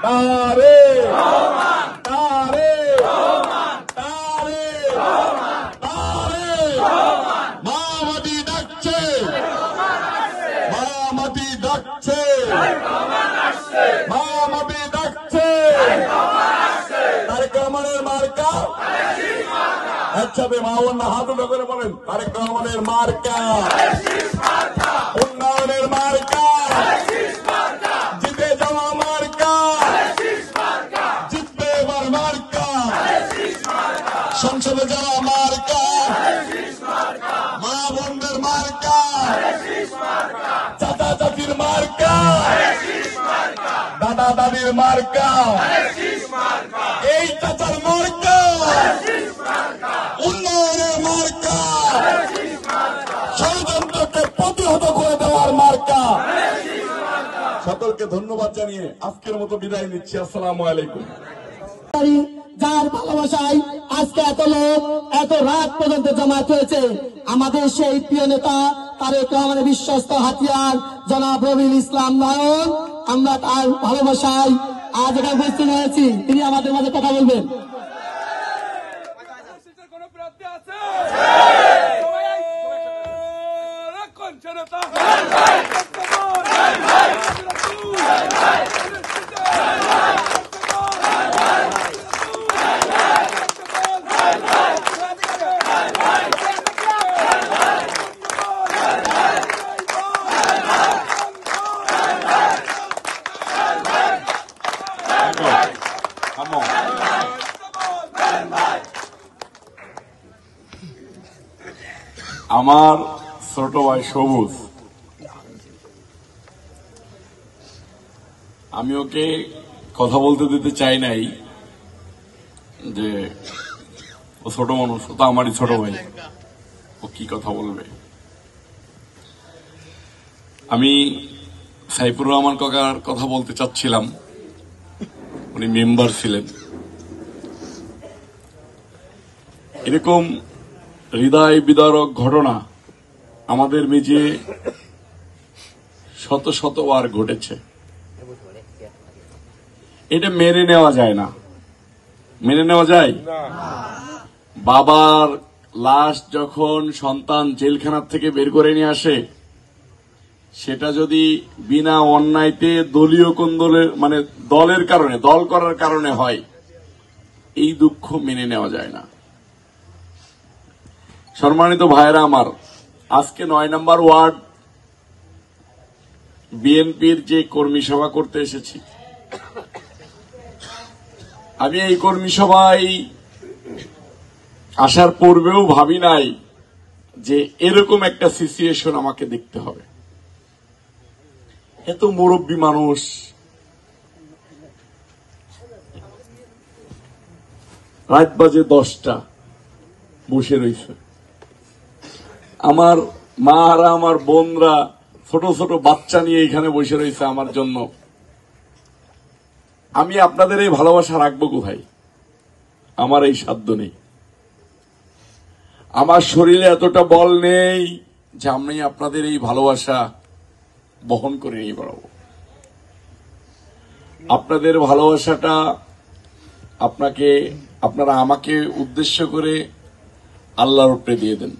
তারেক তারেক তারেক তারেক মামাটি ডাকছে মামাটি ডাকছে মামাটি ডাকছে তারেক রহমানের মার্কা একসাথে মাওয়ান্না হাত উঠে করে বলেন তারেক রহমানের মার্কা উন্নয়নের মার্কা জিতে যাওয়া মার্কা জিতবে এবার মার্কা সংসদে যাওয়া মার্কা মা বোনদের মার্কা চাচা চাচির মার্কা দাদা দাদির মার্কা এই চাচার মার্কা উন্নয়নের মার্কা ষড়যন্ত্রকে প্রতিহত করে দেওয়ার মার্কা। সকলকে ধন্যবাদ জানিয়ে আজকের মতো বিদায় নিচ্ছি। আসসালামু আলাইকুম। যার ভালোবাসায় আজকে এত লোক এত রাত পর্যন্ত জমায়েত হয়েছে, আমাদের সেই প্রিয় নেতা তারেক রহমানের বিশ্বস্ত হাতিয়ার জনাব রবিউল ইসলাম নয়ন, আমরা তার ভালোবাসায় আজ এখানে উপস্থিত হয়েছি। তিনি আমাদের মাঝে কথা বলবেন। আমার ছোট ভাই সবুজ, আমি ওকে কথা বলতে দিতে চাই নাই যে ও ছোট মানুষ, ও তো আমারই ছোট ভাই, ও কি কথা বলবে। আমি সাইফুর রহমান কাকার কথা বলতে চাচ্ছিলাম, উনি মেম্বার ছিলেন। এরকম হৃদয় বিদারক ঘটনা আমাদের মেজে শত শতবার ঘটেছে। এটা মেনে নেওয়া যায় না, মেনে নেওয়া যায়। বাবার লাশ যখন সন্তান জেলখানার থেকে বের করে নিয়ে আসে, সেটা যদি বিনা অন্যায়তে দলীয় কোন্দলের মানে দলের কারণে, দল করার কারণে হয়, এই দুঃখ মেনে নেওয়া যায় না। সম্মানিত ভাইরা আমার, আজকে ৯ নম্বর ওয়ার্ড বিএনপির যে কর্মী সভা করতে এসেছি, আমি এই কর্মী সভায় আসার পূর্বেও ভাবি নাই যে এরকম একটা সিচুয়েশন আমাকে দেখতে হবে। এত মুরব্বী মানুষ, রাত বাজে 10টা, বসে রয়েছে। আমার মারা, আমার বোনরা ছোট ছোট বাচ্চা নিয়ে এখানে বসে রয়েছে আমার জন্য। আমি আপনাদের এই ভালোবাসা রাখবো কোথায়? আমার এই সাধ্য নেই, আমার শরীরে এতটা বল নেই যে আমি আপনাদের এই ভালোবাসা বহন করে নিয়ে বেড়াবো। আপনাদের ভালোবাসাটা আপনারা আমাকে উদ্দেশ্য করে আল্লাহর উপরে দিয়ে দেন।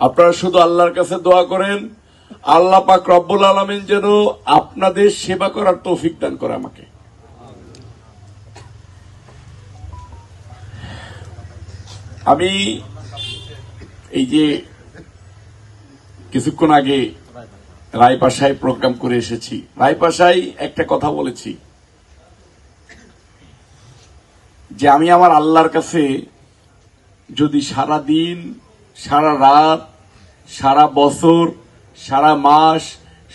আপনারা শুধু আল্লাহর কাছে দোয়া করেন, আল্লাহ পাক রব্বুল আলামিন যেন আপনাদের সেবা করার তৌফিক দান করে আমাকে। আমি এই যে কিছুক্ষণ আগে রায়পাশায় প্রোগ্রাম করে এসেছি, রায়পাশায় একটা কথা বলেছি যে আমি আমার আল্লাহর কাছে যদি সারা দিন, সারা রাত, সারা বছর, সারা মাস,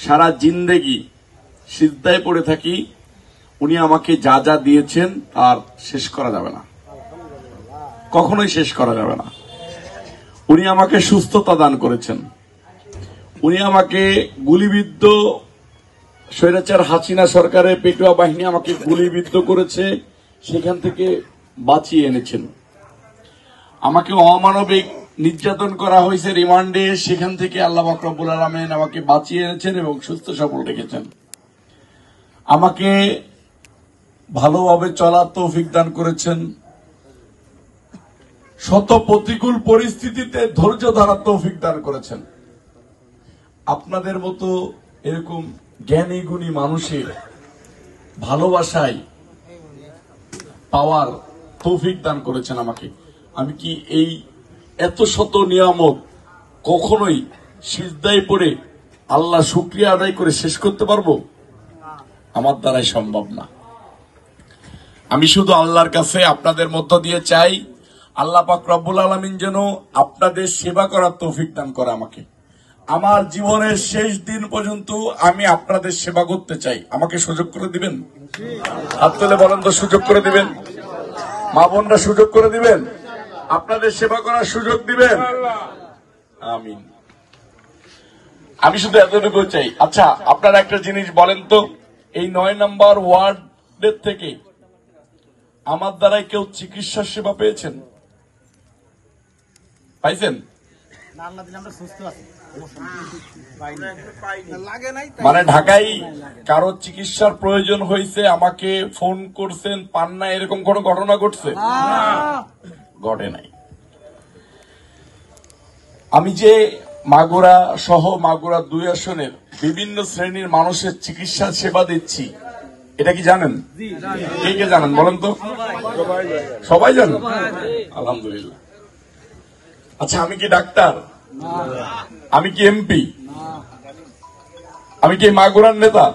সারা জিন্দেগি সিজদায় পড়ে থাকি, উনি আমাকে যা যা দিয়েছেন আর শেষ করা যাবে না, কখনোই শেষ করা যাবে না। উনি আমাকে সুস্থতা দান করেছেন, উনি আমাকে গুলিবিদ্ধ স্বৈরাচার হাসিনা সরকারের পেটুয়া বাহিনী আমাকে গুলিবিদ্ধ করেছে, সেখান থেকে বাঁচিয়ে এনেছেন। আমাকে অমানবিক নির্যাতন করা হয়েছে রিমান্ডে, সেখান থেকে আল্লাহ পাক রব্বুল আলামিন আমাকে বাঁচিয়ে এনেছেন এবং সুস্থ সবল রেখেছেন। আমাকে ভালোভাবে চলার তৌফিক দান করেছেন, শত প্রতিকূল পরিস্থিতিতে ধৈর্য ধরার তৌফিক দান করেছেন। আপনাদের মতো এরকম জ্ঞানী গুণী মানুষের ভালোবাসায় পাওয়ার তৌফিক দান করেছেন আমাকে। আমি কি এই এত শত নিয়ামত কখনোই সিজদায় পড়ে আল্লাহ শুকরিয়া আদায় করে শেষ করতে পারবো? আমার দ্বারাই সম্ভব না। আমি শুধু আল্লাহর কাছে আপনাদের মধ্য দিয়ে চাই, আল্লাহ পাক রব্বুল আলামিন যেন আপনাদের সেবা করার তৌফিক দান করে আমাকে। আমার জীবনের শেষ দিন পর্যন্ত আমি আপনাদের সেবা করতে চাই। আমাকে সুযোগ করে দিবেন? হাত তুলে বলেন তো, সুযোগ করে দিবেন? মা বোনরা সুযোগ করে দিবেন? আপনাদের সেবা করার সুযোগ দিবেন? আমিন। আমি শুধু এতটুকু চাই। আচ্ছা, আপনারা একটা জিনিস বলেন তো, এই 9 নম্বর ওয়ার্ডের থেকে আমার দ্বারাই কেউ চিকিৎসা সেবা পেয়েছেন? পাইছেন? মানে ঢাকায় কারো চিকিৎসার প্রয়োজন হয়েছে, আমাকে ফোন করছেন, পান না, এরকম কোন ঘটনা ঘটছে? ঘটে নাই। আমি যে মাগুরা সহ মাগুরা 2 আসনের বিভিন্ন শ্রেণীর মানুষের চিকিৎসা সেবা দিচ্ছি, এটা কি জানেন? কে কে জানেন বলেন তো? সবাই জানেন? আলহামদুলিল্লাহ। আচ্ছা, আমি কি ডাক্তার? আমি কি এমপি? আমি কি মাগুরার নেতা?